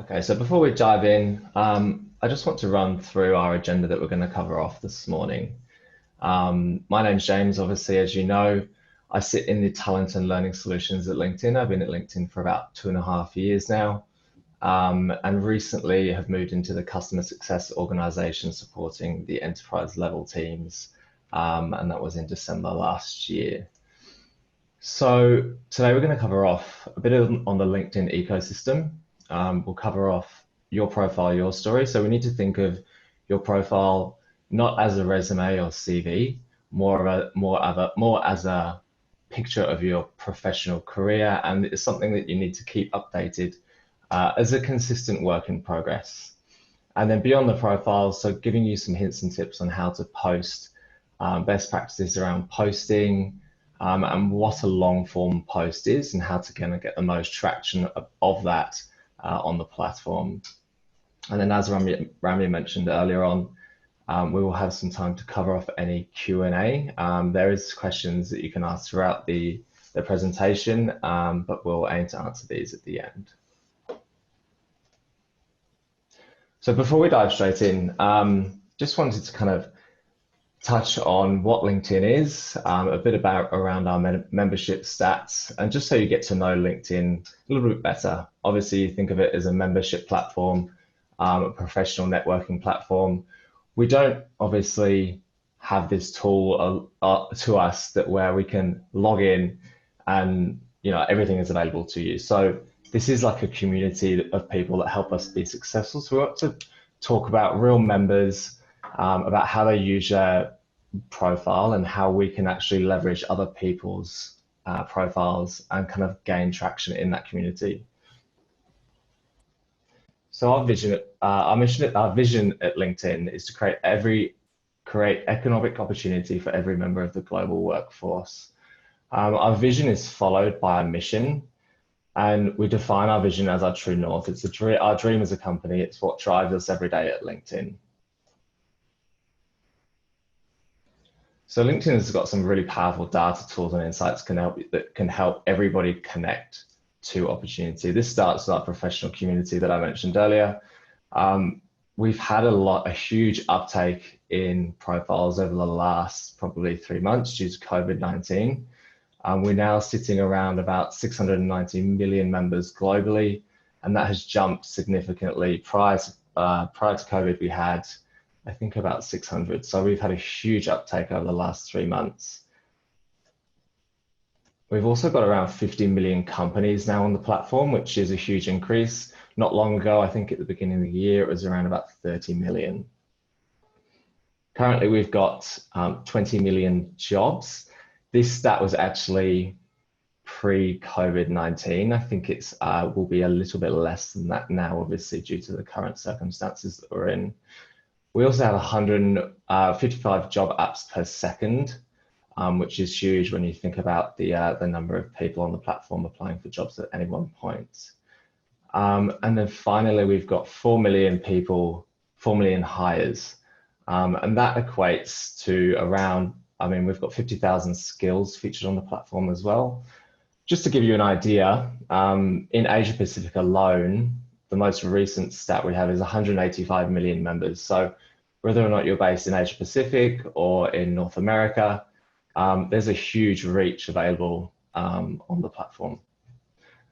Okay, so before we dive in, I just want to run through our agenda that we're going to cover off this morning. My name's James, obviously, as you know. I sit in the talent and learning solutions at LinkedIn. I've been at LinkedIn for about 2.5 years now, and recently have moved into the customer success organization supporting the enterprise level teams, and that was in December last year. So today we're going to cover off a bit on the LinkedIn ecosystem. We'll cover off your profile, your story. So we need to think of your profile not as a resume or CV, more as a picture of your professional career, and it's something that you need to keep updated as a consistent work in progress. And then beyond the profile, so giving you some hints and tips on how to post, best practices around posting, and what a long form post is and how to kind of get the most traction of that on the platform. And then as Rami mentioned earlier on, we will have some time to cover off any Q&A. There is questions that you can ask throughout the presentation, but we'll aim to answer these at the end. So before we dive straight in, just wanted to kind of touch on what LinkedIn is, a bit around our membership stats, and just so you get to know LinkedIn a little bit better. Obviously, you think of it as a membership platform, a professional networking platform. We don't obviously have this tool to us that where we can log in and everything is available to you. So this is like a community of people that help us be successful. So we want to talk about real members, about how they use their profile and how we can actually leverage other people's profiles and kind of gain traction in that community. So our vision at LinkedIn is to create economic opportunity for every member of the global workforce. Our vision is followed by a mission, and we define our vision as our true north. It's our dream as a company. It's what drives us every day at LinkedIn. So LinkedIn has got some really powerful data tools and insights that can help everybody connect to opportunity. This starts with our professional community that I mentioned earlier. We've had a huge uptake in profiles over the last probably 3 months due to COVID-19. We're now sitting around about 690 million members globally, and that has jumped significantly. Prior to COVID, we had, I think, about 600. So we've had a huge uptake over the last 3 months. We've also got around 50 million companies now on the platform, which is a huge increase. Not long ago, I think at the beginning of the year, it was around about 30 million. Currently, we've got 20 million jobs. This stat was actually pre-COVID-19. I think it's will be a little bit less than that now, obviously, due to the current circumstances that we're in. We also have 155 job apps per second, which is huge when you think about the number of people on the platform applying for jobs at any one point. And then finally, we've got 4 million people, 4 million hires. And that equates to around, we've got 50,000 skills featured on the platform as well. Just to give you an idea, in Asia Pacific alone, the most recent stat we have is 185 million members. So whether or not you're based in Asia Pacific or in North America, there's a huge reach available on the platform.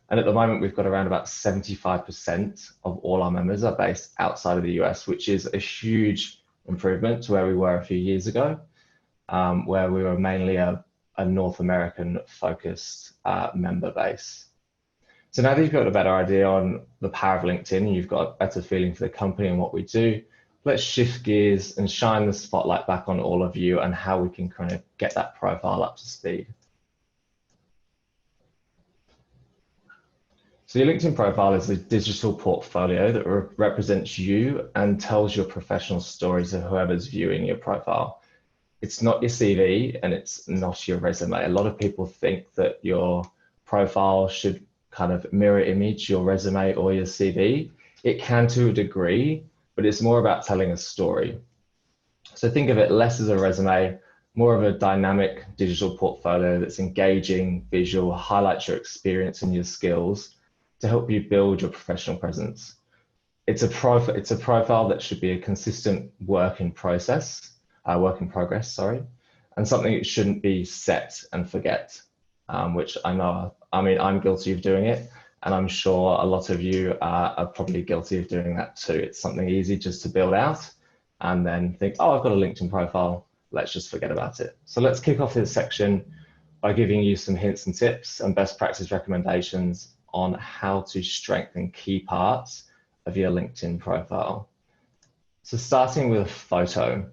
And at the moment, we've got around about 75% of all our members are based outside of the US, which is a huge improvement to where we were a few years ago, where we were mainly a North American focused member base. So now that you've got a better idea on the power of LinkedIn and you've got a better feeling for the company and what we do, let's shift gears and shine the spotlight back on all of you and how we can kind of get that profile up to speed. So your LinkedIn profile is a digital portfolio that represents you and tells your professional story to whoever's viewing your profile. It's not your CV and it's not your resume. A lot of people think that your profile should kind of mirror image your resume or your CV. It can to a degree, but it's more about telling a story. So think of it less as a resume, more of a dynamic digital portfolio that's engaging, visual, highlights your experience and your skills to help you build your professional presence. It's a profile that should be a consistent work in progress, sorry, and something that shouldn't be set and forget, which I know, I mean, I'm guilty of doing it, and I'm sure a lot of you are probably guilty of doing that too. It's something easy just to build out and then think, oh, I've got a LinkedIn profile, let's just forget about it. So let's kick off this section by giving you some hints and tips and best practice recommendations on how to strengthen key parts of your LinkedIn profile. So starting with a photo.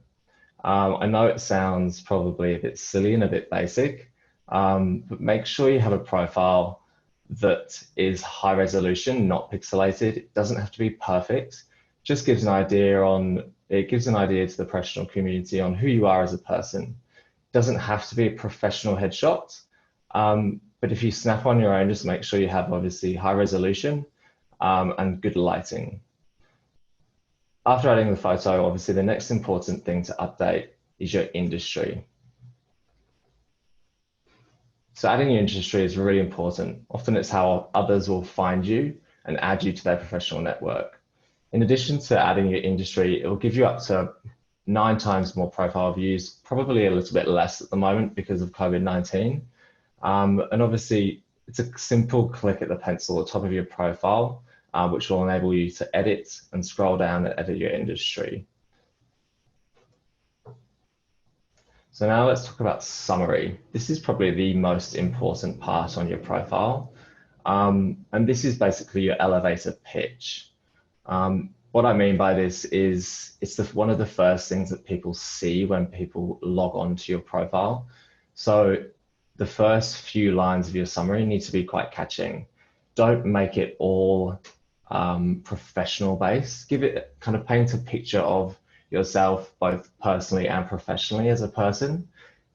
I know it sounds probably a bit silly and a bit basic, but make sure you have a profile that is high resolution, not pixelated. It doesn't have to be perfect. Just gives an idea to the professional community on who you are as a person. It doesn't have to be a professional headshot, but if you snap on your own, just make sure you have obviously high resolution and good lighting. After adding the photo, obviously the next important thing to update is your industry. So adding your industry is really important. Often it's how others will find you and add you to their professional network. In addition to adding your industry, it will give you up to 9 times more profile views, probably a little bit less at the moment because of COVID-19. And obviously it's a simple click at the pencil at the top of your profile, which will enable you to edit and scroll down and edit your industry. So now let's talk about summary. This is probably the most important part on your profile. And this is basically your elevator pitch. What I mean by this is it's one of the first things that people see when people log on to your profile. So the first few lines of your summary need to be quite catching. Don't make it all professional based. Give it kind of paint a picture of yourself both personally and professionally as a person.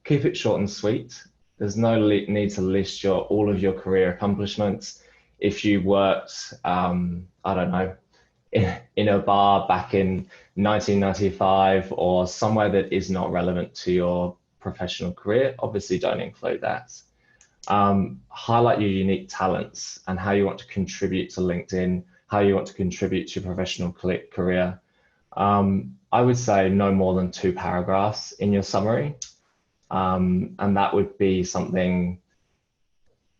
Keep it short and sweet. There's no need to list all of your career accomplishments. If you worked, I don't know, in a bar back in 1995 or somewhere that is not relevant to your professional career, obviously don't include that. Highlight your unique talents and how you want to contribute to LinkedIn, how you want to contribute to your professional career. I would say no more than 2 paragraphs in your summary. And that would be something,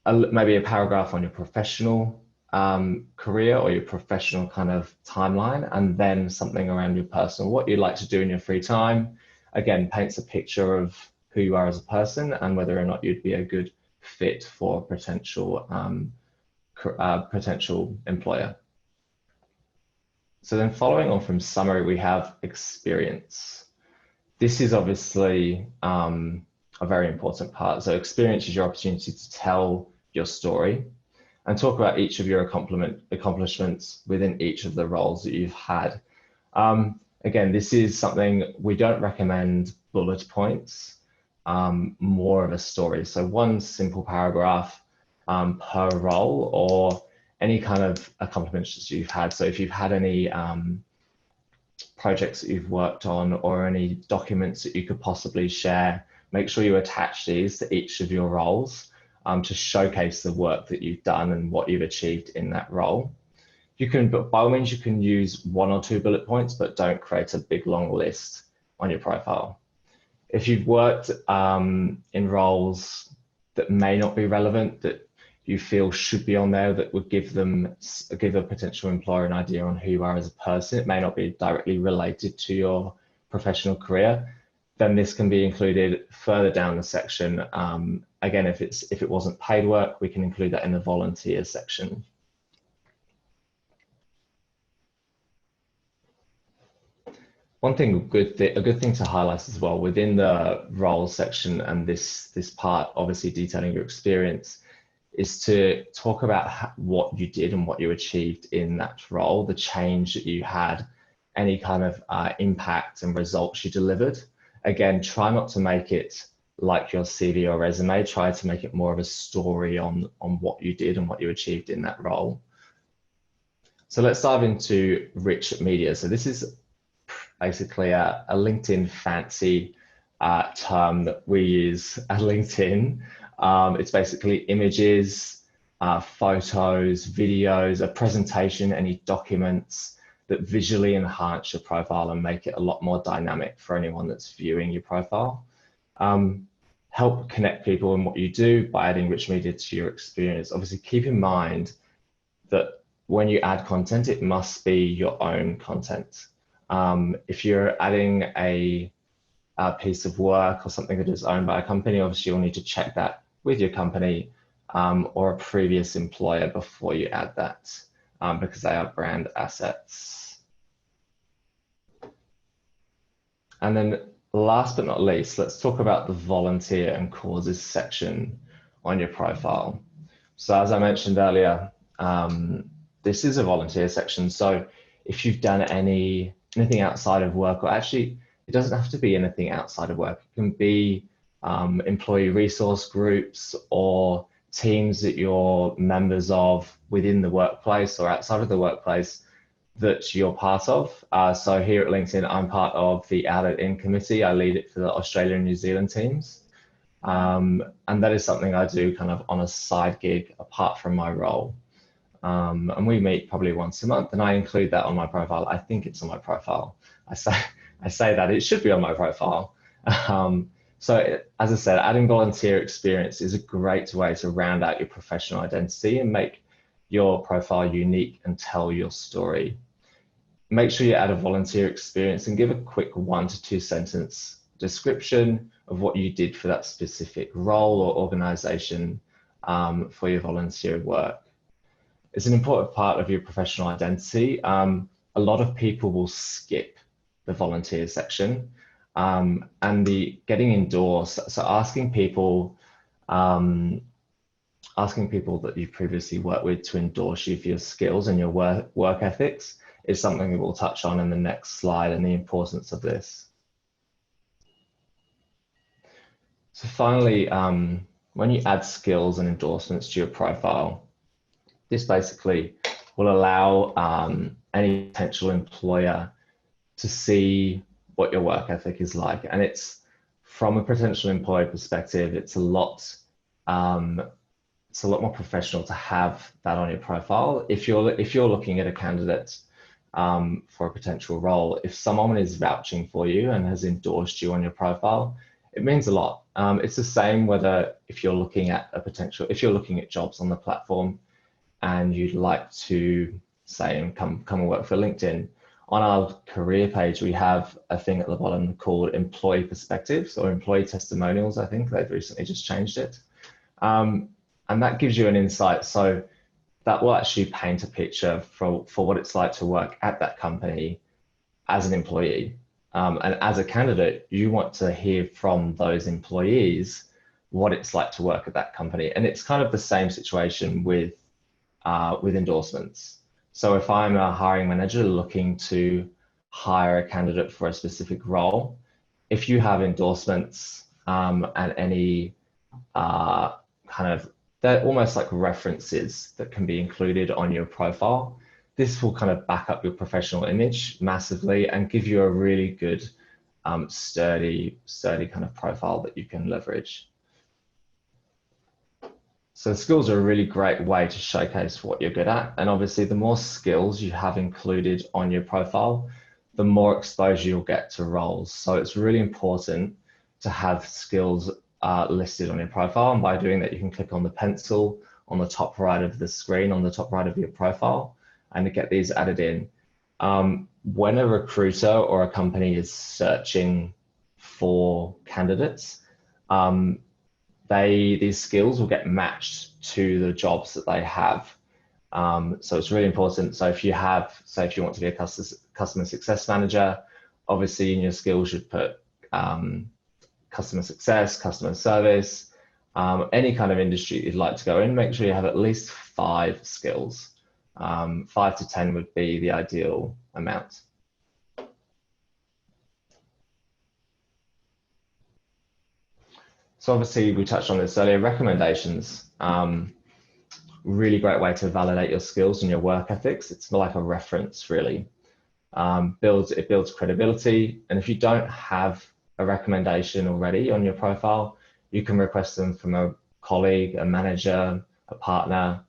maybe a paragraph on your professional career or your professional kind of timeline, and then something around your personal, what you like to do in your free time. Again, paints a picture of who you are as a person and whether or not you'd be a good fit for a potential employer. So then following on from summary, we have experience. This is obviously a very important part. So experience is your opportunity to tell your story and talk about each of your accomplishments within each of the roles that you've had. Again, this is something we don't recommend bullet points, more of a story. So 1 simple paragraph per role or any kind of accomplishments that you've had. So if you've had any projects that you've worked on or any documents that you could possibly share, make sure you attach these to each of your roles to showcase the work that you've done and what you've achieved in that role. You can, but by all means, you can use 1 or 2 bullet points, but don't create a big long list on your profile. If you've worked in roles that may not be relevant, that you feel should be on there, that would give a potential employer an idea on who you are as a person, it may not be directly related to your professional career, then this can be included further down the section. Again, if it wasn't paid work, we can include that in the volunteer section. One thing, a good thing to highlight as well within the roles section and this part, obviously detailing your experience, is to talk about what you did and what you achieved in that role, the change that you had, any kind of impact and results you delivered. Again, try not to make it like your CV or resume, try to make it more of a story on what you did and what you achieved in that role. So let's dive into rich media. So this is basically a LinkedIn fancy term that we use at LinkedIn. It's basically images, photos, videos, a presentation, any documents, that visually enhance your profile and make it a lot more dynamic for anyone that's viewing your profile. Help connect people in what you do by adding rich media to your experience. Obviously, keep in mind that when you add content, it must be your own content. If you're adding a piece of work or something that is owned by a company, obviously you'll need to check that with your company or a previous employer before you add that, because they are brand assets. And then last but not least, let's talk about the volunteer and causes section on your profile. So as I mentioned earlier, this is a volunteer section. So if you've done anything outside of work, or actually it doesn't have to be anything outside of work. It can be employee resource groups or teams that you're members of within the workplace or outside of the workplace that you're part of. So here at LinkedIn, I'm part of the Out and In committee. I lead it for the Australia and New Zealand teams. And that is something I do kind of on a side gig apart from my role. And we meet probably once a month, and I include that on my profile. I think it's on my profile. I say that it should be on my profile. So as I said, adding volunteer experience is a great way to round out your professional identity and make your profile unique and tell your story. Make sure you add a volunteer experience and give a quick 1 to 2 sentence description of what you did for that specific role or organization for your volunteer work. It's an important part of your professional identity. A lot of people will skip the volunteer section and the getting endorsed. So asking people that you've previously worked with to endorse you for your skills and your work ethics is something that we'll touch on in the next slide, and the importance of this. So finally, when you add skills and endorsements to your profile, this basically will allow any potential employer to see what your work ethic is like. And it's, from a potential employer perspective, it's a lot more professional to have that on your profile. If you're looking at a candidate for a potential role, if someone is vouching for you and has endorsed you on your profile, it means a lot. It's the same whether if you're looking at jobs on the platform and you'd like to say come and work for LinkedIn. On our career page, we have a thing at the bottom called employee perspectives or employee testimonials. I think they've recently just changed it. And that gives you an insight. So that will actually paint a picture for what it's like to work at that company as an employee. And as a candidate, you want to hear from those employees what it's like to work at that company. And it's kind of the same situation with endorsements. So if I'm a hiring manager looking to hire a candidate for a specific role, if you have endorsements and any they're almost like references that can be included on your profile, this will kind of back up your professional image massively and give you a really good, sturdy kind of profile that you can leverage. So skills are a really great way to showcase what you're good at. And obviously the more skills you have included on your profile, the more exposure you'll get to roles. So it's really important to have skills listed on your profile. And by doing that, you can click on the pencil on the top right of the screen, on the top right of your profile, and to get these added in. When a recruiter or a company is searching for candidates, these skills will get matched to the jobs that they have. So it's really important. So if you want to be a customer success manager, obviously in your skills you'd put customer success, customer service, any kind of industry you'd like to go in, make sure you have at least 5 skills. 5 to 10 would be the ideal amount. So obviously we touched on this earlier, recommendations, really great way to validate your skills and your work ethics. It's more like a reference really. It builds credibility. And if you don't have a recommendation already on your profile, you can request them from a colleague, a manager, a partner.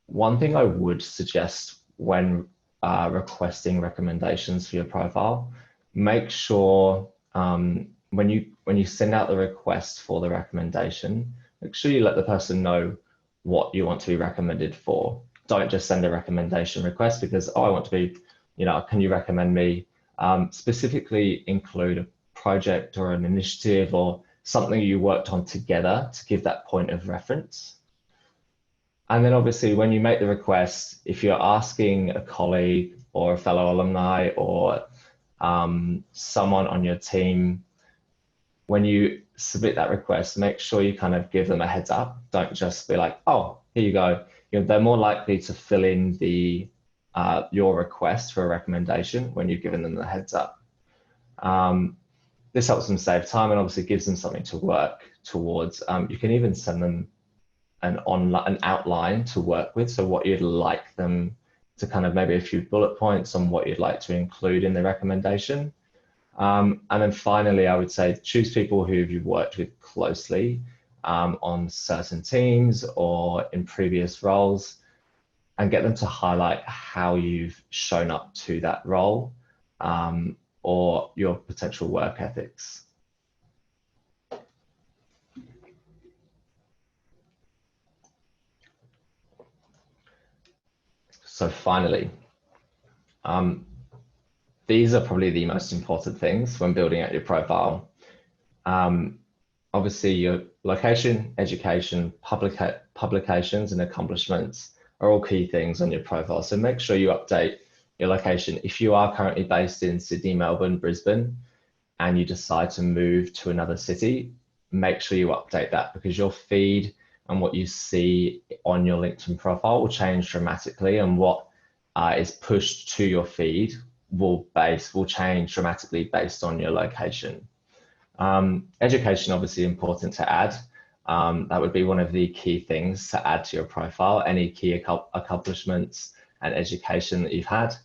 One thing I would suggest when requesting recommendations for your profile, make sure when you send out the request for the recommendation, make sure you let the person know what you want to be recommended for. Don't just send a recommendation request because, oh, I want to be, can you recommend me? Specifically include a project or an initiative or something you worked on together to give that point of reference. And then obviously when you make the request, if you're asking a colleague or a fellow alumni or someone on your team, when you submit that request, make sure you kind of give them a heads up. Don't just be like, oh, here you go. They're more likely to fill in your request for a recommendation when you've given them the heads up. This helps them save time and obviously gives them something to work towards. You can even send them an outline to work with. So what you'd like them to kind of maybe a few bullet points on what you'd like to include in the recommendation. And then finally, I would say choose people who you've worked with closely on certain teams or in previous roles and get them to highlight how you've shown up to that role or your potential work ethics. So finally, these are probably the most important things when building out your profile. Obviously, your location, education, publications, and accomplishments are all key things on your profile. So make sure you update your location. If you are currently based in Sydney, Melbourne, Brisbane, and you decide to move to another city, make sure you update that because your feed and what you see on your LinkedIn profile will change dramatically, and what is pushed to your feed will change dramatically based on your location. Education obviously important to add. That would be one of the key things to add to your profile, any key accomplishments and education that you've had.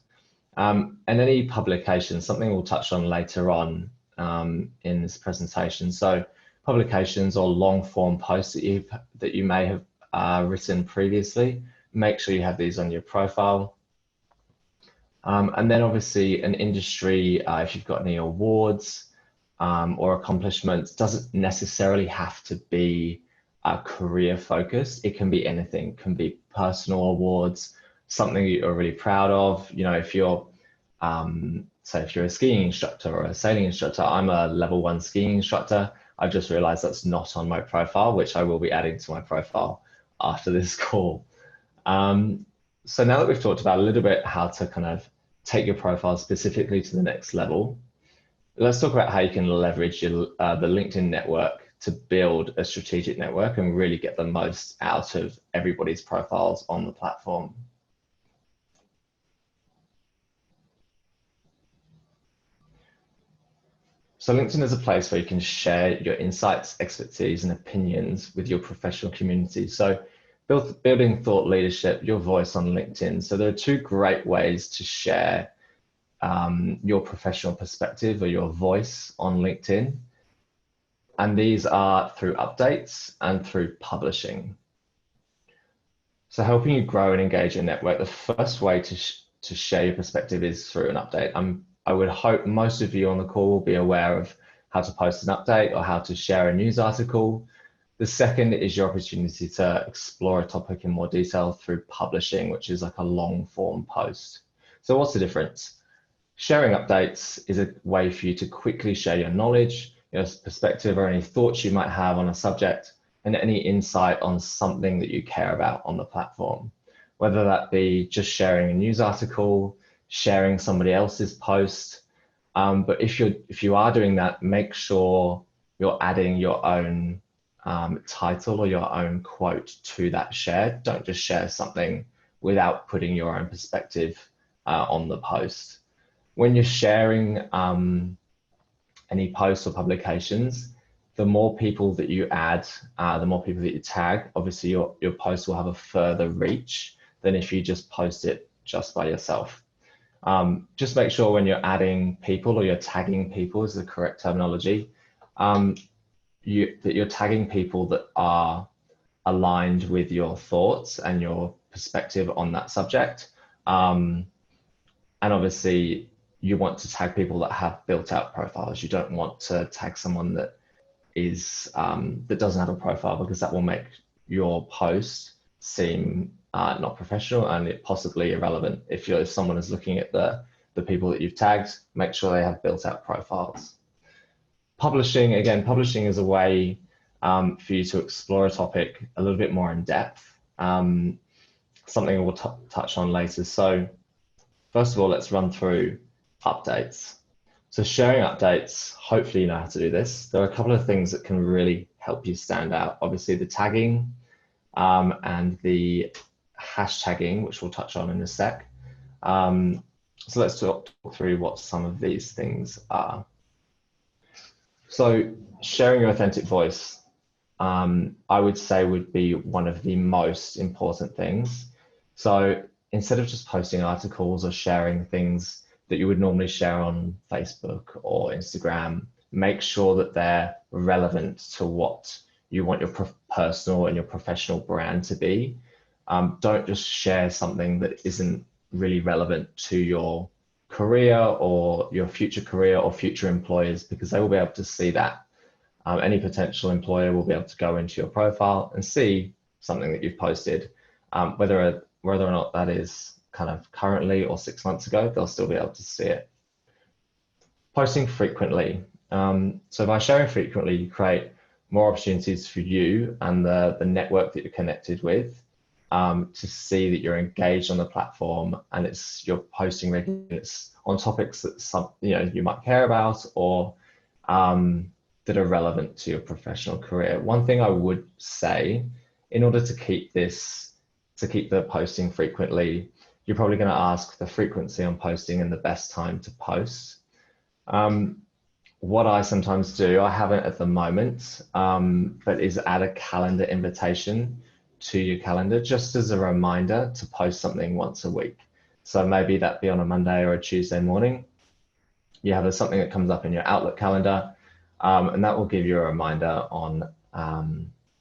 And any publication, something we'll touch on later on in this presentation. So publications or long form posts that you may have written previously, make sure you have these on your profile. And then obviously an industry, if you've got any awards or accomplishments, doesn't necessarily have to be career focused. It can be anything, it can be personal awards, something you're really proud of. If you're, so if you're a skiing instructor or a sailing instructor, I'm a level 1 skiing instructor. I've just realized that's not on my profile, which I will be adding to my profile after this call. So now that we've talked about a little bit how to kind of take your profile specifically to the next level, let's talk about how you can leverage the LinkedIn network to build a strategic network and really get the most out of everybody's profiles on the platform. So LinkedIn is a place where you can share your insights, expertise, and opinions with your professional community. So building thought leadership, your voice on LinkedIn. So there are two great ways to share your professional perspective or your voice on LinkedIn. And these are through updates and through publishing. So helping you grow and engage your network, the first way to share your perspective is through an update. I would hope most of you on the call will be aware of how to post an update or how to share a news article. The second is your opportunity to explore a topic in more detail through publishing, which is like a long form post. So what's the difference? Sharing updates is a way for you to quickly share your knowledge, your perspective, or any thoughts you might have on a subject, and any insight on something that you care about on the platform. Whether that be just sharing a news article, sharing somebody else's post. But if you are doing that, make sure you're adding your own title or your own quote to that share. Don't just share something without putting your own perspective on the post. When you're sharing any posts or publications, the more people that you add, the more people that you tag, obviously your post will have a further reach than if you just post it just by yourself. Just make sure when you're adding people or you're tagging people is the correct terminology, that you're tagging people that are aligned with your thoughts and your perspective on that subject. And obviously you want to tag people that have built out profiles. You don't want to tag someone that is that doesn't have a profile, because that will make your post seem not professional and it possibly irrelevant. If someone is looking at the people that you've tagged, make sure they have built out profiles. Publishing, again, publishing is a way for you to explore a topic a little bit more in depth. Something we'll touch on later. So first of all, let's run through updates. So sharing updates, hopefully you know how to do this. There are a couple of things that can really help you stand out. Obviously the tagging and the hashtagging, which we'll touch on in a sec. So let's talk through what some of these things are. So sharing your authentic voice, I would say would be one of the most important things. So instead of just posting articles or sharing things that you would normally share on Facebook or Instagram, make sure that they're relevant to what you want your personal and your professional brand to be. Don't just share something that isn't really relevant to your career or your future career or future employers, because they will be able to see that. Any potential employer will be able to go into your profile and see something that you've posted, whether or not that is kind of currently or 6 months ago, they'll still be able to see it. Posting frequently. So by sharing frequently, you create more opportunities for you and the network that you're connected with to see that you're engaged on the platform, and you're posting regularly. It's on topics that you might care about, or that are relevant to your professional career. One thing I would say, in order to keep the posting frequently, you're probably going to ask the frequency on posting and the best time to post. What I sometimes do, I haven't at the moment, but is add a calendar invitation to your calendar, just as a reminder to post something once a week. So maybe that be on a Monday or a Tuesday morning. You have something that comes up in your Outlook calendar, and that will give you a reminder on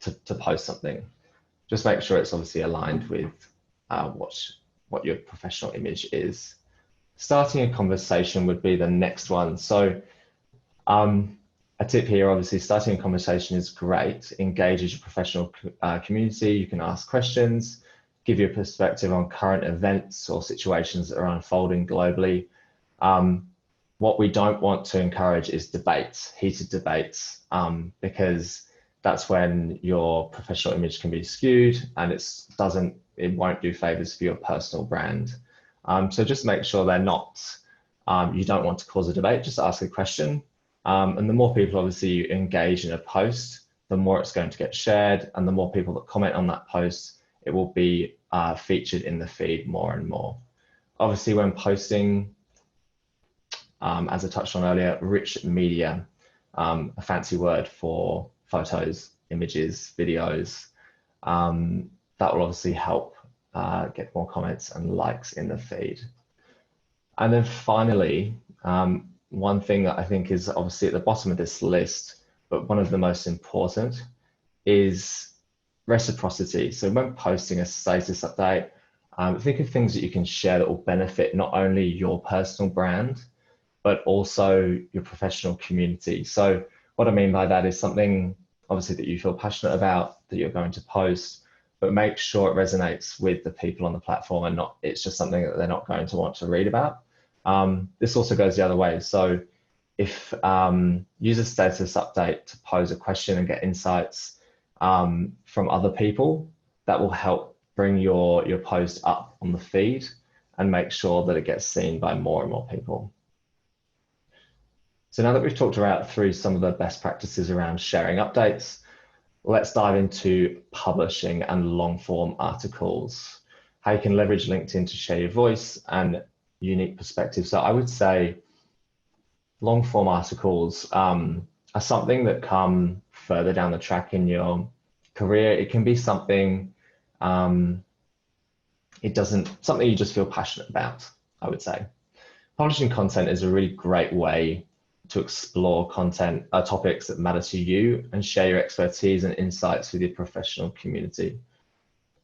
to post something. Just make sure it's obviously aligned with what your professional image is. Starting a conversation would be the next one. So a tip here, obviously, starting a conversation is great. Engages your professional community. You can ask questions, give your perspective on current events or situations that are unfolding globally. What we don't want to encourage is debates, heated debates, because that's when your professional image can be skewed, and it won't do favors for your personal brand. So just make sure they're not, you don't want to cause a debate, just ask a question. And the more people obviously you engage in a post, the more it's going to get shared, and the more people that comment on that post, it will be featured in the feed more and more. Obviously, when posting, as I touched on earlier, rich media, a fancy word for photos, images, videos, that will obviously help get more comments and likes in the feed. And then finally, one thing that I think is obviously at the bottom of this list, but one of the most important, is reciprocity. So when posting a status update, think of things that you can share that will benefit not only your personal brand, but also your professional community. So what I mean by that is something obviously that you feel passionate about that you're going to post, but make sure it resonates with the people on the platform and it's just something that they're not going to want to read about. This also goes the other way. So if use a status update to pose a question and get insights from other people, that will help bring your post up on the feed and make sure that it gets seen by more and more people. So now that we've talked about through some of the best practices around sharing updates, let's dive into publishing and long form articles, how you can leverage LinkedIn to share your voice and unique perspective. So I would say long form articles are something that come further down the track in your career. It can be something, something you just feel passionate about, I would say. Publishing content is a really great way to explore topics that matter to you and share your expertise and insights with your professional community.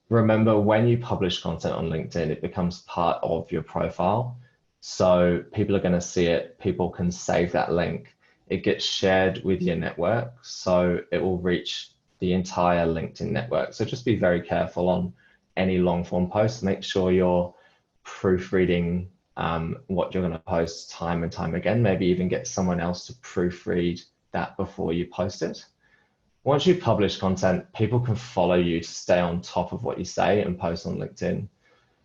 Remember, when you publish content on LinkedIn, it becomes part of your profile. So people are going to see it, people can save that link. It gets shared with your network, so it will reach the entire LinkedIn network. So just be very careful on any long form posts. Make sure you're proofreading what you're going to post time and time again. Maybe even get someone else to proofread that before you post it. Once you publish content, people can follow you to stay on top of what you say and post on LinkedIn.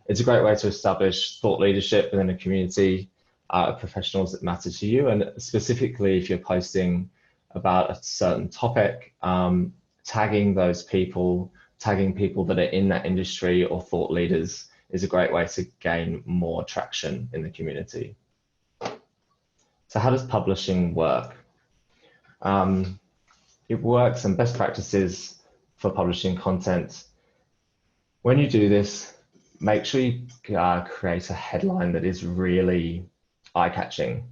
It's a great way to establish thought leadership within a community of professionals that matter to you. And specifically, if you're posting about a certain topic, tagging those people, tagging people that are in that industry or thought leaders is a great way to gain more traction in the community. So how does publishing work? It works, and best practices for publishing content. When you do this, make sure you create a headline that is really eye-catching.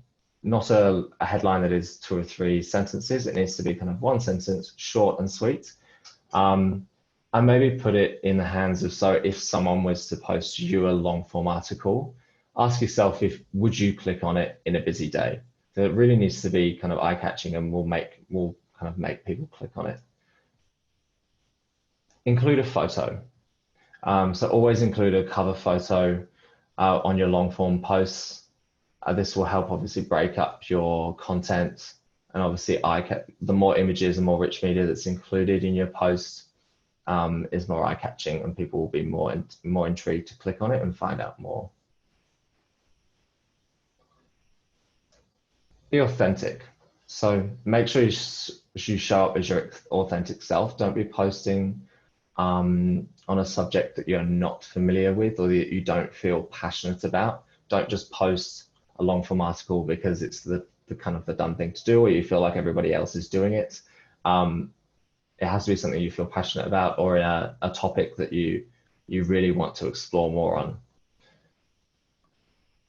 Not a headline that is 2 or 3 sentences. It needs to be kind of 1 sentence, short and sweet. And maybe put it in the hands of, so if someone was to post you a long form article, ask yourself, would you click on it in a busy day? So it really needs to be kind of eye-catching and will kind of make people click on it. Include a photo. So always include a cover photo on your long form posts. This will help obviously break up your content, and obviously the more images and more rich media that's included in your post is more eye-catching, and people will be more intrigued to click on it and find out more. Be authentic. So make sure you show up as your authentic self. Don't be posting on a subject that you're not familiar with or that you don't feel passionate about. Don't just post a long form article because it's the kind of the done thing to do, or you feel like everybody else is doing it. It has to be something you feel passionate about, or a topic that you really want to explore more on.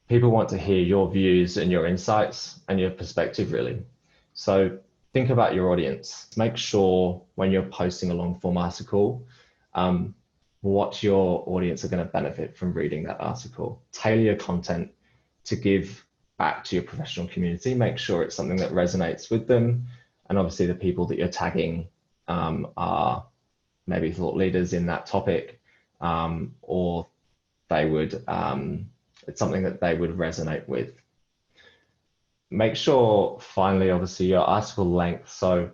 People want to hear your views and your insights and your perspective, really. So think about your audience. Make sure when you're posting a long form article, what your audience are going to benefit from reading that article. Tailor your content to give back to your professional community. Make sure it's something that resonates with them. And obviously the people that you're tagging are maybe thought leaders in that topic, or they would, it's something that they would resonate with. Make sure, finally, obviously your article length. So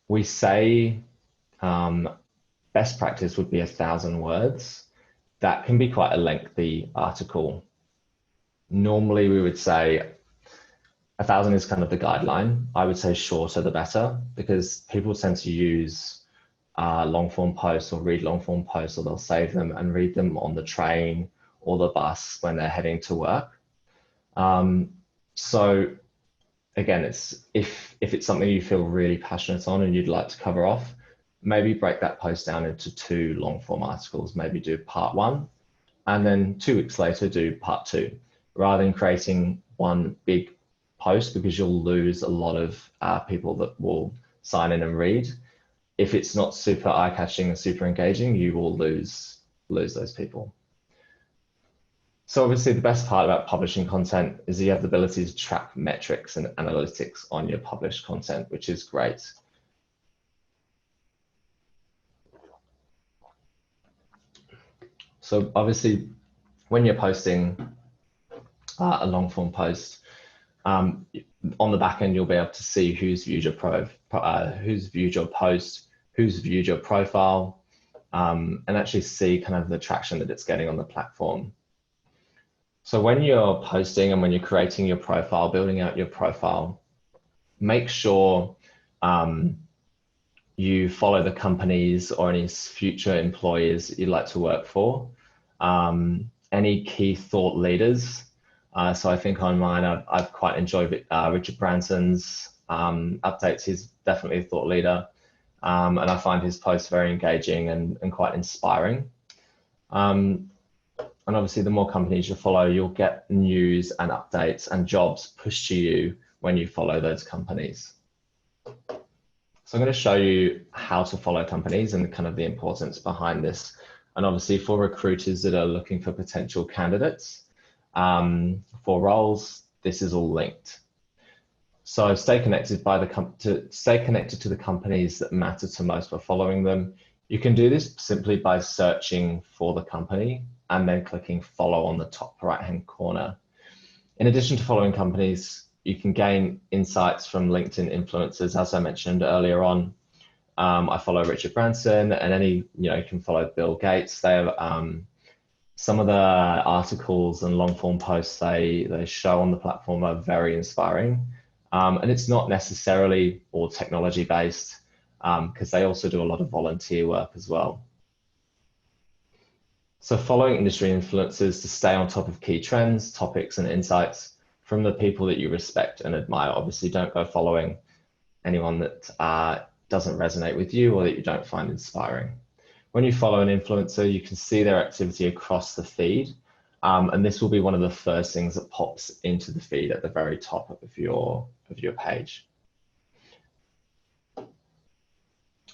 we say best practice would be 1,000 words. That can be quite a lengthy article. Normally we would say 1,000 is kind of the guideline. I would say shorter the better, because people tend to use long form posts or read long form posts, or they'll save them and read them on the train or the bus when they're heading to work. So again, if it's something you feel really passionate on and you'd like to cover off, maybe break that post down into 2 long form articles. Maybe do part 1, and then 2 weeks later do part 2, rather than creating one big post, because you'll lose a lot of people that will sign in and read. If it's not super eye-catching and super engaging, you will lose those people. So obviously the best part about publishing content is you have the ability to track metrics and analytics on your published content, which is great. So obviously when you're posting a long form post, on the back end, you'll be able to see who's viewed your post, who's viewed your profile, and actually see kind of the traction that it's getting on the platform. So when you're posting and when you're creating your profile, building out your profile, make sure you follow the companies or any future employers that you'd like to work for, any key thought leaders. So I think on mine, I've quite enjoyed Richard Branson's updates. He's definitely a thought leader. And I find his posts very engaging and quite inspiring. And obviously the more companies you follow, you'll get news and updates and jobs pushed to you when you follow those companies. So I'm going to show you how to follow companies and kind of the importance behind this. And obviously for recruiters that are looking for potential candidates, for roles, this is all linked. So stay connected stay connected to the companies that matter to most by following them. You can do this simply by searching for the company and then clicking follow on the top right-hand corner. In addition to following companies, you can gain insights from LinkedIn influencers, as I mentioned earlier on. I follow Richard Branson, and you can follow Bill Gates. They have some of the articles and long form posts they show on the platform are very inspiring. And it's not necessarily all technology based, because they also do a lot of volunteer work as well. So following industry influencers to stay on top of key trends, topics, and insights from the people that you respect and admire. Obviously, don't go following anyone that doesn't resonate with you or that you don't find inspiring. When you follow an influencer, you can see their activity across the feed. And this will be one of the first things that pops into the feed at the very top of your page.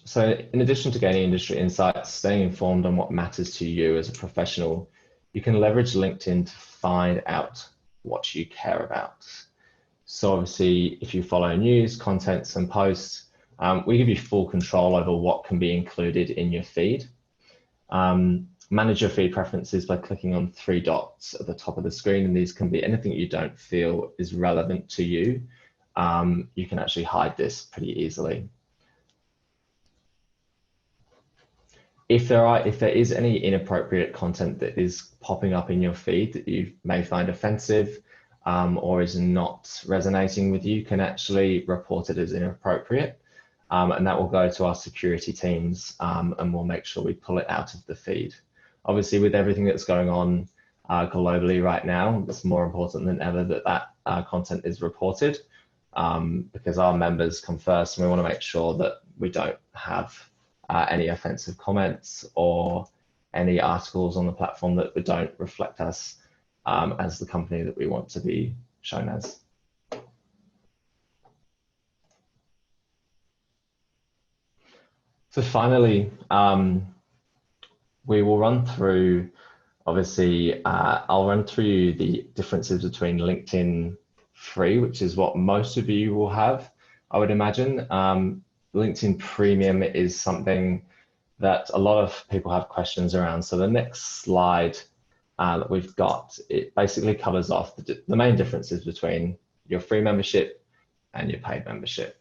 So in addition to gaining industry insights, staying informed on what matters to you as a professional, you can leverage LinkedIn to find out what you care about. So obviously, if you follow news, contents, and posts, we give you full control over what can be included in your feed. Manage your feed preferences by clicking on 3 dots at the top of the screen, and these can be anything you don't feel is relevant to you. You can actually hide this pretty easily. If there is any inappropriate content that is popping up in your feed that you may find offensive or is not resonating with you, can actually report it as inappropriate. And that will go to our security teams, and we'll make sure we pull it out of the feed. Obviously, with everything that's going on globally right now, it's more important than ever that content is reported, because our members come first, and we want to make sure that we don't have any offensive comments or any articles on the platform that don't reflect us as the company that we want to be shown as. So finally, we will run through, obviously, I'll run through the differences between LinkedIn Free, which is what most of you will have, I would imagine. LinkedIn Premium is something that a lot of people have questions around. So the next slide that we've got, it basically covers off the main differences between your free membership and your paid membership.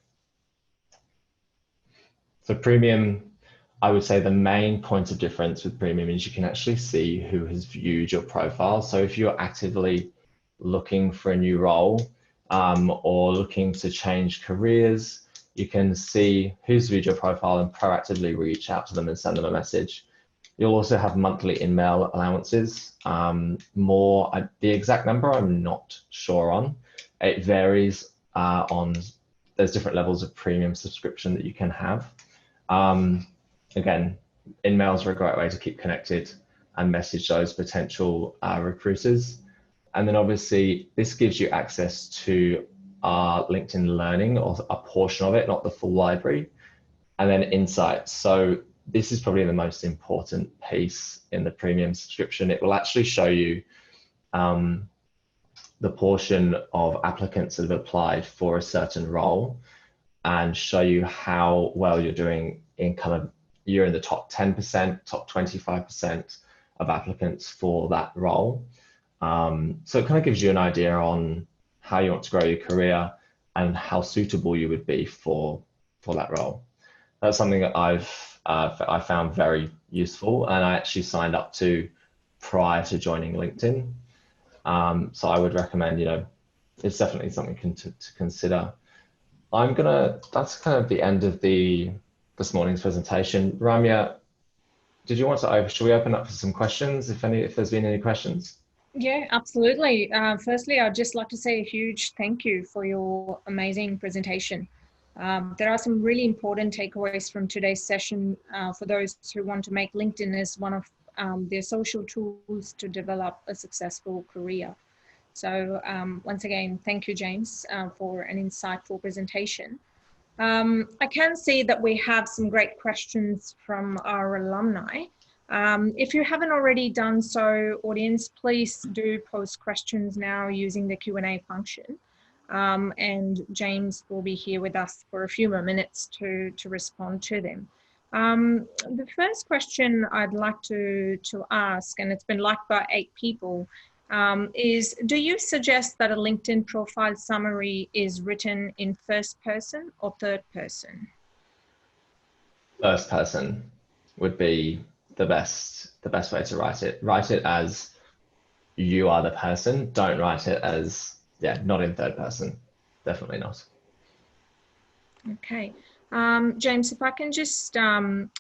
So Premium, I would say the main point of difference with Premium is you can actually see who has viewed your profile. So if you're actively looking for a new role or looking to change careers, you can see who's viewed your profile and proactively reach out to them and send them a message. You'll also have monthly email allowances. The exact number I'm not sure on. It varies there's different levels of premium subscription that you can have. Again, emails are a great way to keep connected and message those potential recruiters. And then obviously this gives you access to our LinkedIn Learning, or a portion of it, not the full library, and then insights. So this is probably the most important piece in the premium subscription. It will actually show you the portion of applicants that have applied for a certain role and show you how well you're doing in you're in the top 10%, top 25% of applicants for that role. So it kind of gives you an idea on how you want to grow your career and how suitable you would be for that role. That's something that I found very useful, and I actually signed up to prior to joining LinkedIn. So I would recommend, it's definitely something to consider. That's kind of the end of this morning's presentation. Ramya, should we open up for some questions, if there's been any questions? Yeah, absolutely. Firstly, I'd just like to say a huge thank you for your amazing presentation. There are some really important takeaways from today's session for those who want to make LinkedIn as one of their social tools to develop a successful career. So once again, thank you, James, for an insightful presentation. I can see that we have some great questions from our alumni. If you haven't already done so, audience, please do post questions now using the Q&A function. And James will be here with us for a few more minutes to respond to them. The first question I'd like to ask, and it's been liked by 8 people, is, do you suggest that a LinkedIn profile summary is written in first person or third person? First person would be the best way to write it. Write it as you are the person. Don't write it as, yeah, not in third person. Definitely not. Okay. James, if I can just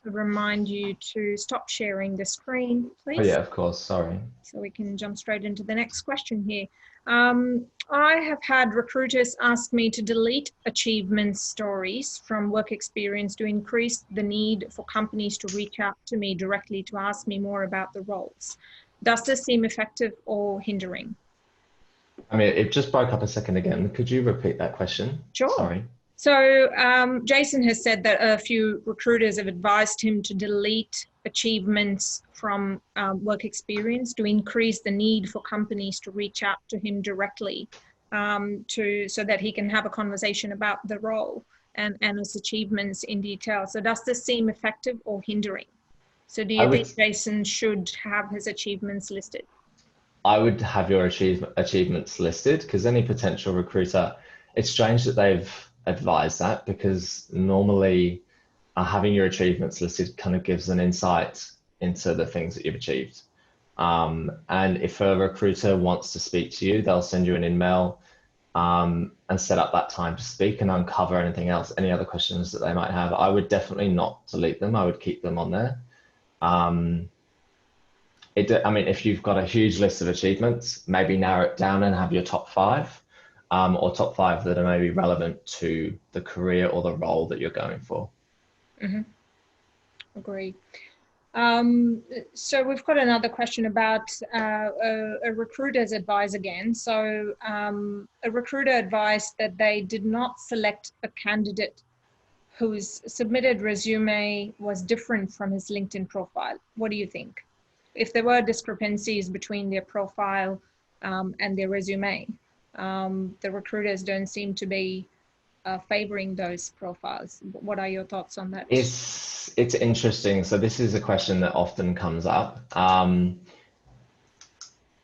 remind you to stop sharing the screen, please. Oh yeah, of course, sorry. So we can jump straight into the next question here. I have had recruiters ask me to delete achievement stories from work experience to increase the need for companies to reach out to me directly to ask me more about the roles. Does this seem effective or hindering? I mean, it just broke up a second again. Could you repeat that question? Sure. Sorry. So Jason has said that a few recruiters have advised him to delete achievements from work experience to increase the need for companies to reach out to him directly so that he can have a conversation about the role and his achievements in detail. So does this seem effective or hindering? So do you think Jason should have his achievements listed? I would have your achievements listed, because any potential recruiter, it's strange that they've advised that, because normally having your achievements listed kind of gives an insight into the things that you've achieved. And if a recruiter wants to speak to you, they'll send you an email and set up that time to speak and uncover anything else, any other questions that they might have. I would definitely not delete them. I would keep them on there. I mean, if you've got a huge list of achievements, maybe narrow it down and have your top 5, or top 5 that are maybe relevant to the career or the role that you're going for. Mm-hmm. Agree. So we've got another question about a recruiter's advice again. So a recruiter advised that they did not select a candidate whose submitted resume was different from his LinkedIn profile. What do you think? If there were discrepancies between their profile and their resume, the recruiters don't seem to be favoring those profiles. What are your thoughts on that? It's interesting. So this is a question that often comes up.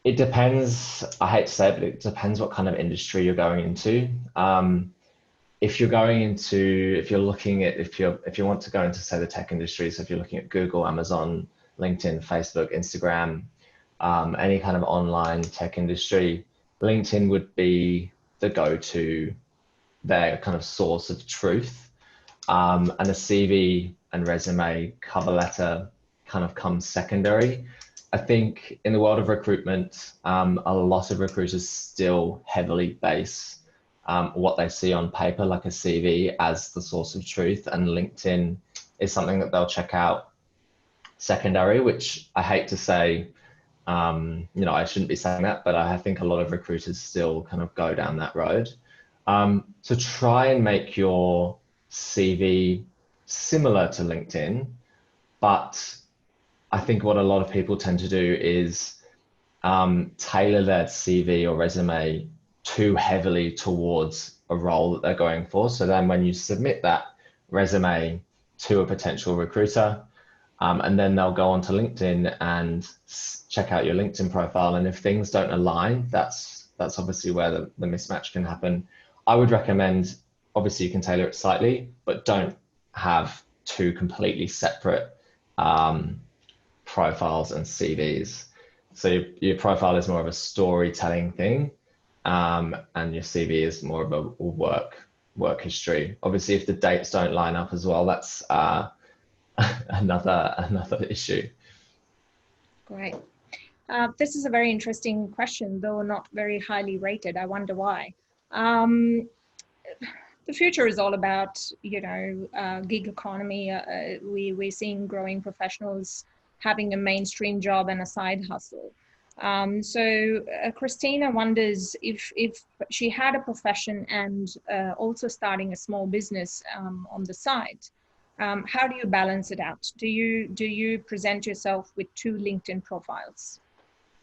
It depends. I hate to say it, but it depends what kind of industry you're going into. If you're going into, if you want to go into, say, the tech industry, so if you're looking at Google, Amazon, LinkedIn, Facebook, Instagram, any kind of online tech industry, LinkedIn would be the go-to, their kind of source of truth. And a CV and resume cover letter kind of comes secondary. I think in the world of recruitment, a lot of recruiters still heavily base what they see on paper, like a CV, as the source of truth, and LinkedIn is something that they'll check out secondary, which I hate to say, I shouldn't be saying that, but I think a lot of recruiters still kind of go down that road. So try and make your CV similar to LinkedIn, but I think what a lot of people tend to do is tailor their CV or resume too heavily towards a role that they're going for. So then when you submit that resume to a potential recruiter, and then they'll go onto LinkedIn and check out your LinkedIn profile. And if things don't align, that's obviously where the mismatch can happen. I would recommend, obviously you can tailor it slightly, but don't have 2 completely separate profiles and CVs. So your profile is more of a storytelling thing, and your CV is more of a work history. Obviously, if the dates don't line up as well, that's another issue. Great. This is a very interesting question, though not very highly rated. I wonder why. The future is all about, gig economy. We're seeing growing professionals having a mainstream job and a side hustle. So Christina wonders if she had a profession and also starting a small business on the side, How do you balance it out? Do you present yourself with two LinkedIn profiles?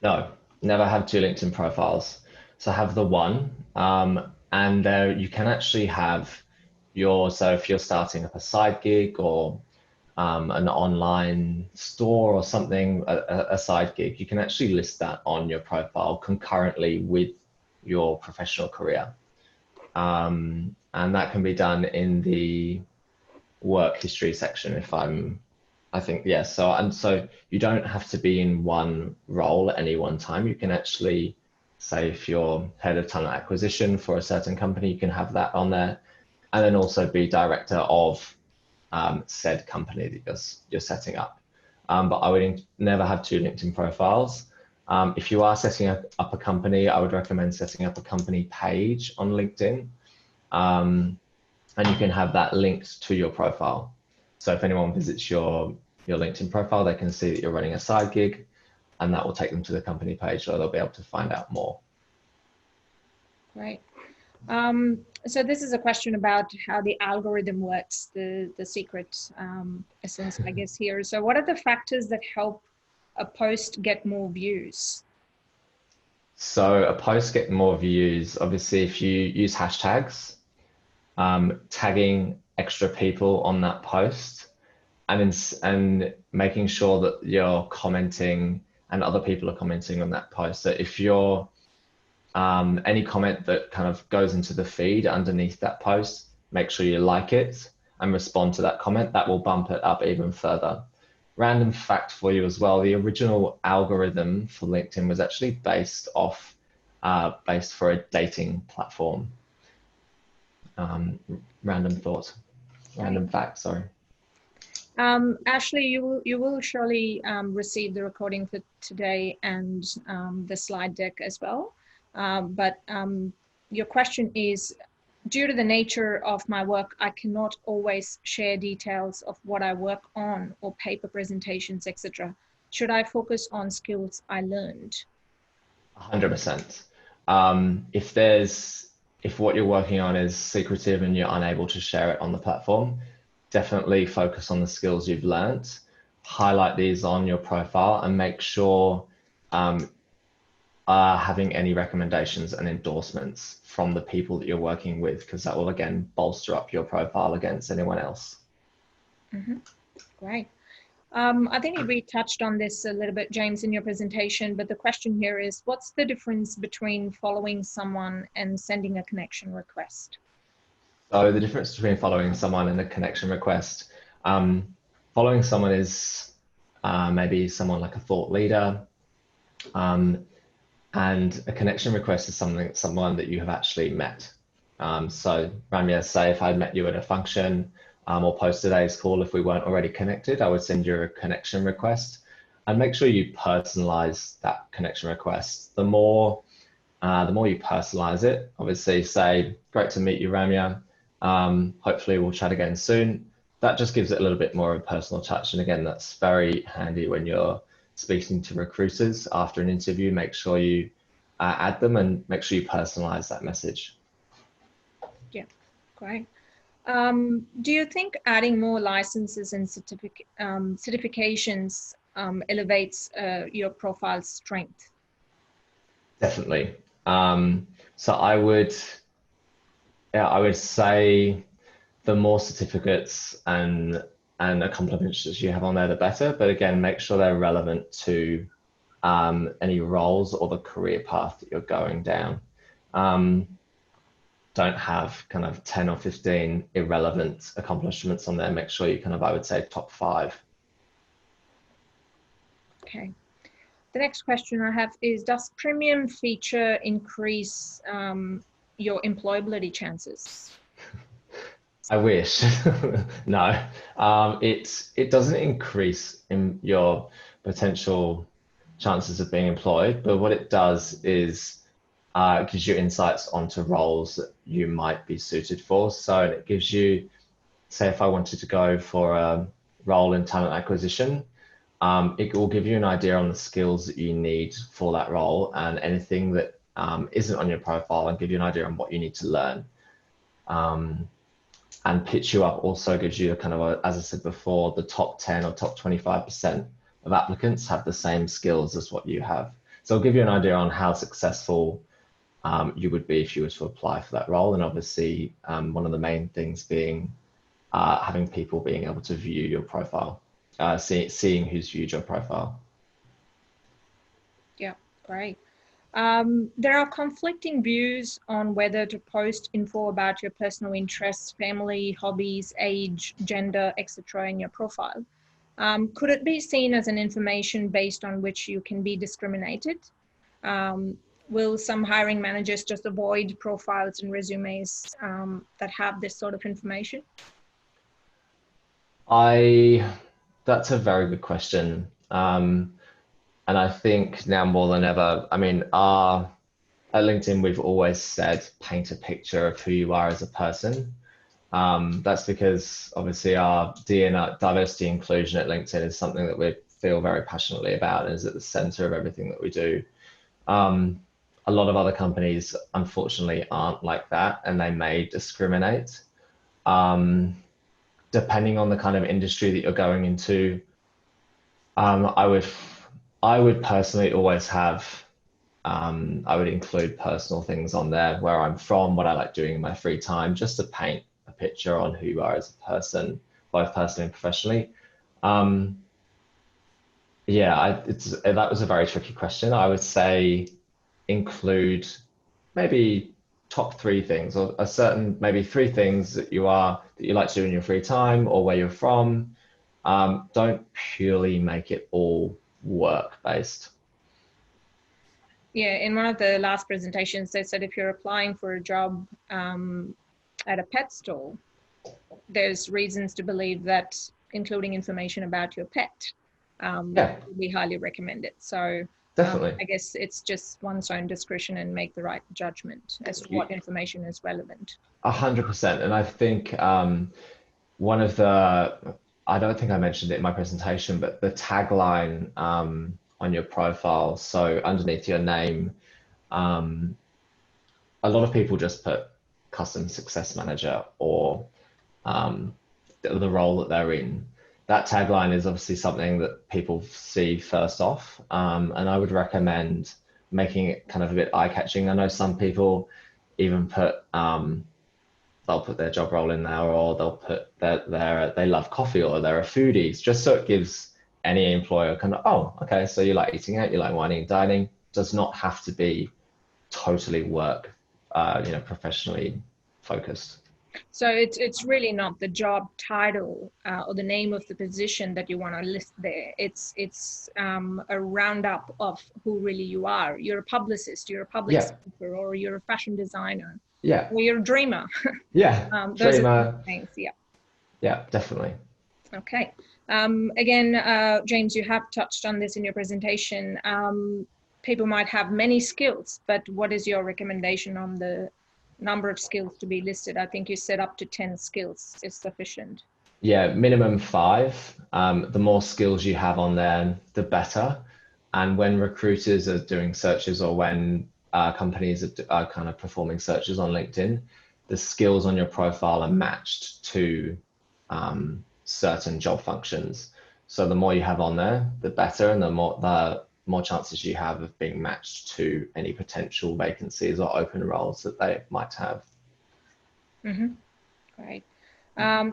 No, never have two LinkedIn profiles. So have the one, and there you can actually have so if you're starting up a side gig or an online store or something, a side gig, you can actually list that on your profile concurrently with your professional career. And that can be done in the work history section I think, yes. So you don't have to be in one role at any one time. You can actually say if you're head of talent acquisition for a certain company, you can have that on there, and then also be director of said company that you're setting up. But I would never have two LinkedIn profiles. If you are setting up a company, I would recommend setting up a company page on LinkedIn, and you can have that linked to your profile. So if anyone visits your LinkedIn profile, they can see that you're running a side gig, and that will take them to the company page where they'll be able to find out more. Right. So this is a question about how the algorithm works, the secret essence, I guess, here. So what are the factors that help a post get more views? So a post get more views, obviously, if you use hashtags, tagging extra people on that post, and making sure that you're commenting and other people are commenting on that post. So if you're any comment that kind of goes into the feed underneath that post, make sure you like it and respond to that comment. That will bump it up even further. Random fact for you as well, the original algorithm for LinkedIn was actually based for a dating platform. Random fact, sorry. Ashley, you will surely receive the recording for today and the slide deck as well. But your question is, due to the nature of my work, I cannot always share details of what I work on or paper presentations, etc. Should I focus on skills I learned? 100%. If what you're working on is secretive and you're unable to share it on the platform, definitely focus on the skills you've learned. Highlight these on your profile and make sure having any recommendations and endorsements from the people that you're working with, because that will again bolster up your profile against anyone else. Mm-hmm. Great. I think we touched on this a little bit, James, in your presentation, but the question here is, what's the difference between following someone and sending a connection request? So the difference between following someone and a connection request, following someone is maybe someone like a thought leader, and a connection request is someone that you have actually met. So Ramya, say if I'd met you at a function or post today's call, if we weren't already connected, I would send you a connection request, and make sure you personalize that connection request. The more you personalize it, obviously say, great to meet you, Ramya. Hopefully we'll chat again soon. That just gives it a little bit more of a personal touch. And again, that's very handy when you're speaking to recruiters after an interview. Make sure you add them and make sure you personalize that message. Yeah, great. Do you think adding more licenses and certifications elevates your profile's strength? Definitely. So I would say the more certificates and accomplishments that you have on there, the better. But again, make sure they're relevant to any roles or the career path that you're going down. Don't have kind of 10 or 15 irrelevant accomplishments on there. Make sure you I would say top 5. Okay. The next question I have is, does premium feature increase your employability chances? I wish. No, it doesn't increase in your potential chances of being employed, but what it does is it gives you insights onto roles that you might be suited for. So it gives you, say if I wanted to go for a role in talent acquisition, it will give you an idea on the skills that you need for that role, and anything that isn't on your profile, and give you an idea on what you need to learn. and Pitch You Up also gives you a kind of, as I said before, the top 10 or top 25% of applicants have the same skills as what you have. So it'll give you an idea on how successful you would be if you were to apply for that role. And obviously, one of the main things being having people being able to view your profile, seeing who's viewed your profile. Yeah, great. There are conflicting views on whether to post info about your personal interests, family, hobbies, age, gender, etc. in your profile. Could it be seen as an information based on which you can be discriminated? Will some hiring managers just avoid profiles and resumes that have this sort of information? That's a very good question. And I think now more than ever, I mean, at LinkedIn, we've always said, paint a picture of who you are as a person. That's because obviously our DNA, diversity inclusion at LinkedIn is something that we feel very passionately about and is at the center of everything that we do. A lot of other companies, unfortunately, aren't like that, and they may discriminate. Depending on the kind of industry that you're going into, I would personally always have, I would include personal things on there, where I'm from, what I like doing in my free time, just to paint a picture on who you are as a person, both personally and professionally. Yeah, that was a very tricky question. I would say include maybe top three things, or a certain, maybe three things that you like to do in your free time, or where you're from. Don't purely make it all work based. Yeah, in one of the last presentations, they said if you're applying for a job at a pet store, there's reasons to believe that including information about your pet would be highly recommended. So definitely. I guess it's just one's own discretion and make the right judgment as to what information is relevant. 100%. And I think one of the, I don't think I mentioned it in my presentation, but the tagline on your profile, so underneath your name, a lot of people just put customer success manager or the role that they're in. That tagline is obviously something that people see first off, and I would recommend making it kind of a bit eye-catching. I know some people even put they'll put their job role in there, or they'll put they love coffee, or they're a foodie, just so it gives any employer kind of, oh, okay, so you like eating out, you like wining and dining. Does not have to be totally work, professionally focused. So it's really not the job title or the name of the position that you want to list there. It's a roundup of who really you are. You're a publicist, you're a public speaker, or you're a fashion designer. Yeah. Or you're a dreamer. Yeah. Those dreamer. are things. Yeah. Yeah, definitely. Okay. Again, James, you have touched on this in your presentation. People might have many skills, but what is your recommendation on the number of skills to be listed? I think you said up to 10 skills is sufficient. Yeah, minimum 5. The more skills you have on there, the better. And when recruiters are doing searches, or when companies are kind of performing searches on LinkedIn, the skills on your profile are matched to certain job functions. So the more you have on there, the better, and the more chances you have of being matched to any potential vacancies or open roles that they might have. Mm-hmm. Great.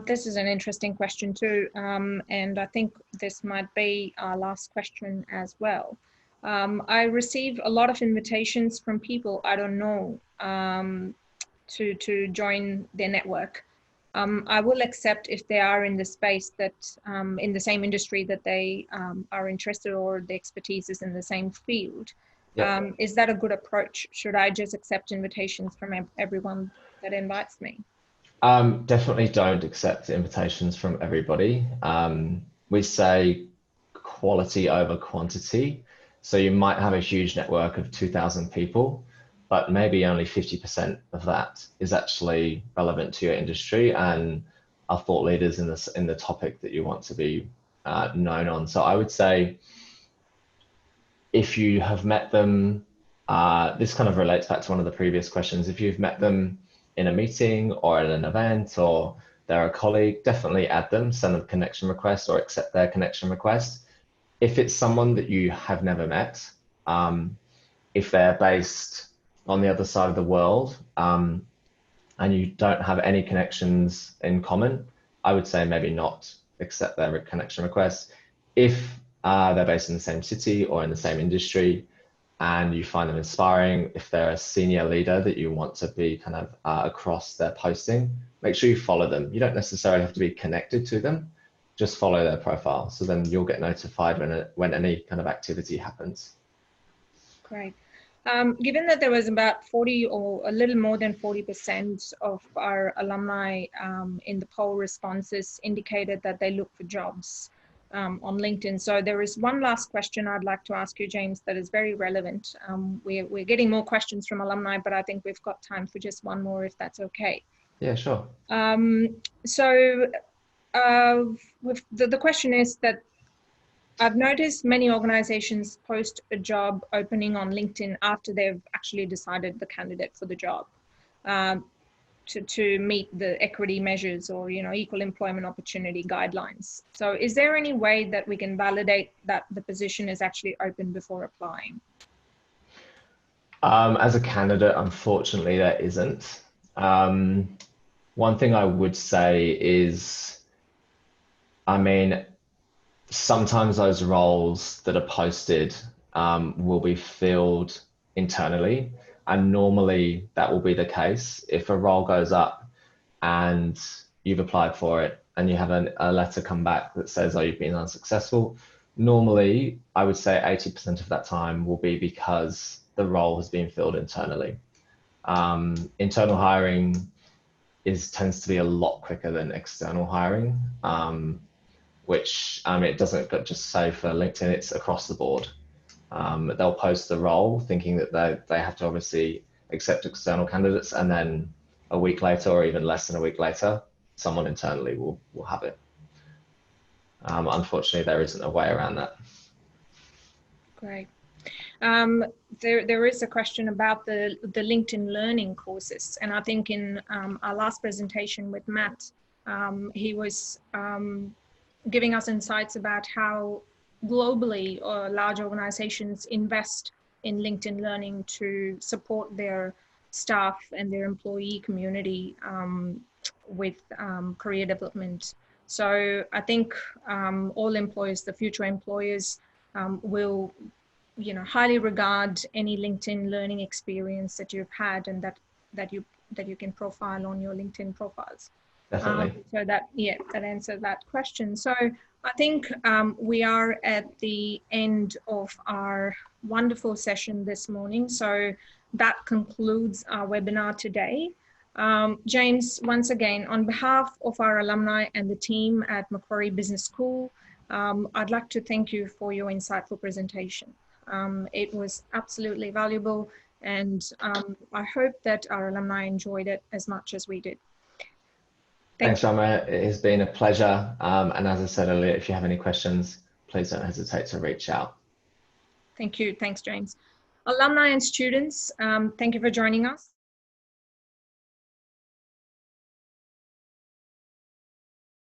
This is an interesting question too, and I think this might be our last question as well. I receive a lot of invitations from people I don't know to join their network. I will accept if they are in the space that in the same industry that they are interested, or the expertise is in the same field. Yep. Is that a good approach? Should I just accept invitations from everyone that invites me? Definitely don't accept invitations from everybody. We say quality over quantity. So you might have a huge network of 2,000 people, but maybe only 50% of that is actually relevant to your industry and are thought leaders in the topic that you want to be known on. So I would say, if you have met them, this kind of relates back to one of the previous questions. If you've met them in a meeting or at an event, or they're a colleague, definitely add them, send them a connection request or accept their connection request. If it's someone that you have never met, if they're based on the other side of the world, and you don't have any connections in common, I would say maybe not accept their connection request. If they're based in the same city or in the same industry and you find them inspiring, if they're a senior leader that you want to be kind of across their posting, make sure you follow them. You don't necessarily have to be connected to them, just follow their profile. So then you'll get notified when any kind of activity happens. Great. Given that there was about 40 or a little more than 40% of our alumni in the poll responses indicated that they look for jobs on LinkedIn. So there is one last question I'd like to ask you, James, that is very relevant. We're getting more questions from alumni, but I think we've got time for just one more, if that's okay. Yeah, sure. So the question is that I've noticed many organizations post a job opening on LinkedIn after they've actually decided the candidate for the job to meet the equity measures or, equal employment opportunity guidelines. So is there any way that we can validate that the position is actually open before applying? As a candidate, unfortunately, there isn't. One thing I would say is, sometimes those roles that are posted will be filled internally, and normally that will be the case. If a role goes up and you've applied for it and you have a letter come back that says, oh, you've been unsuccessful, normally I would say 80% of that time will be because the role has been filled internally. Internal hiring tends to be a lot quicker than external hiring. Which it doesn't just say for LinkedIn, it's across the board. They'll post the role thinking that they have to obviously accept external candidates, and then a week later or even less than a week later, someone internally will have it. Unfortunately, there isn't a way around that. Great. There is a question about the LinkedIn learning courses. And I think in our last presentation with Matt, he was giving us insights about how globally large organizations invest in LinkedIn Learning to support their staff and their employee community with career development. So I think all employers, the future employers, will highly regard any LinkedIn learning experience that you've had and that you can profile on your LinkedIn profiles. Definitely. So that answers that question. So I think we are at the end of our wonderful session this morning. So that concludes our webinar today. James, once again, on behalf of our alumni and the team at Macquarie Business School, I'd like to thank you for your insightful presentation. It was absolutely valuable, and I hope that our alumni enjoyed it as much as we did. Thanks, Rama. It has been a pleasure. And as I said earlier, if you have any questions, please don't hesitate to reach out. Thank you. Thanks, James. Alumni and students, thank you for joining us.